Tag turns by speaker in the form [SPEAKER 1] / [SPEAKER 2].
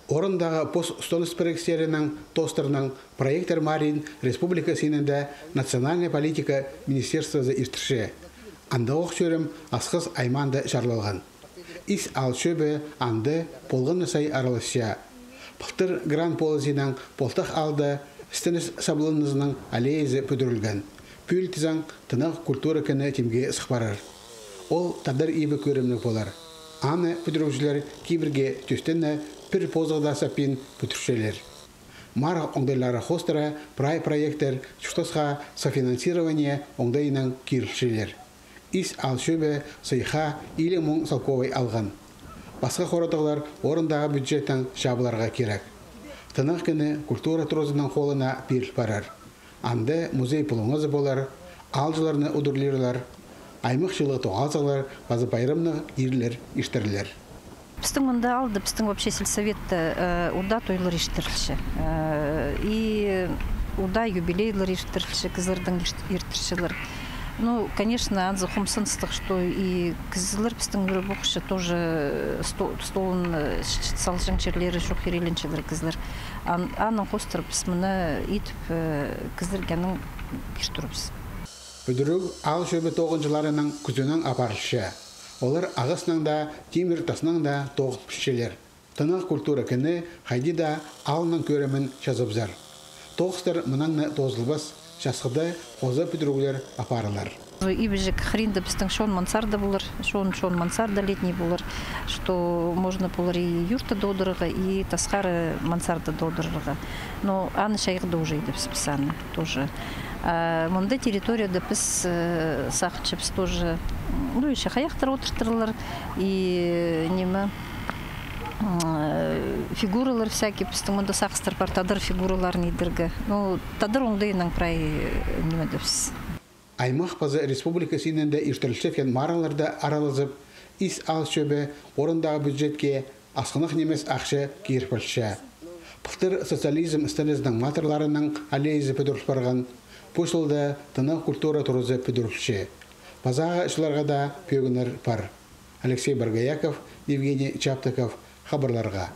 [SPEAKER 1] Орындағы пост-столыс проектерінің тостырының проекттер Марин Республика сенінде национальная политика министерствосы иртірші. Анда оқшөрім асқыз айманды жарлалған. Ис алшөбі анды полғын сай аралысша. Пықтыр гран полызының полтақ алды стенес саблынызның алейзі пөдірілген. Пүл тізаң тынақ культура кені темге сықпарар. Ол тадар ебі көрімлік болар. Аны пөдірушілер кейбірге төстені пір позғыда сапин пөтіршелер. Мара оңдайлары хостыра проекттер чуштасқа софинансирование оңдайының кирілшелер. Ис алшөбі сайха или мұң салковай алған. Басқа қоратығылар орындағы бюджеттің шабыларға керек. Тынық кені культура тұрозының қолына беріл барар. Анды музей пұлыңызы болар, алжыларыны ұдырлерлер, аймық жылы тоғалсалар, базы байрымны ерлер, іштірлер.
[SPEAKER 2] Біздің мұнда алды, біздің вообще сельсоветті ұда тойлар іштірілші. И ұда юбилейлер іштірілші, кізлердің іштіршілер. Ну, конечно, анзы хумсынстық, что и кізлер біздің үрі бұқшы тоже столын салжың жерлері жоқ ереленшілер кізлер. Аның қостыр біз мұны етіп кізлергенің іштіріпіз.
[SPEAKER 1] Бүдірік ал шөбі тоғыншыларының күзінің апарылшы. Олар ағысының да, темір тасының да тоғыт пішшелер. Тынық культура кіні қайды да алының көрімін жазыбзар. Тоғыстыр мұнаңны тозылбас, жасқыды қозы бүдірігілер апарылар.
[SPEAKER 2] Ибежек хринда біздің шон мансарда болар, шон мансарда летний болар, что можно болар и юрта додырыға, и тасқары мансарда додырыға. Но аны шайғыда уже еді пісаны тоже. Мұнда территорияда біз сақчыпс тоже, ну, еще хаяқтар отыртырылар, и немі фигуралар всякие, біздің мұнда сақыстар бар, тадыр фигуралар недіргі. Ну, тадыр оңдайының прай немеді біз.
[SPEAKER 1] Аймақ базы республика сенінде иштірілшефен мараларды аралызып, ис ал шөбі орындағы бюджетке асқынық немес ақшы кейірпілші. Пықтыр социализм стеніздің матырларының алейзі пөдіріл барған, пөшілді тынық культура тұрызы пөдірілші. Базаға ішіларға да пөгінір бар. Алексей Баргаяков, Евгений Чаптыков, хабарларға.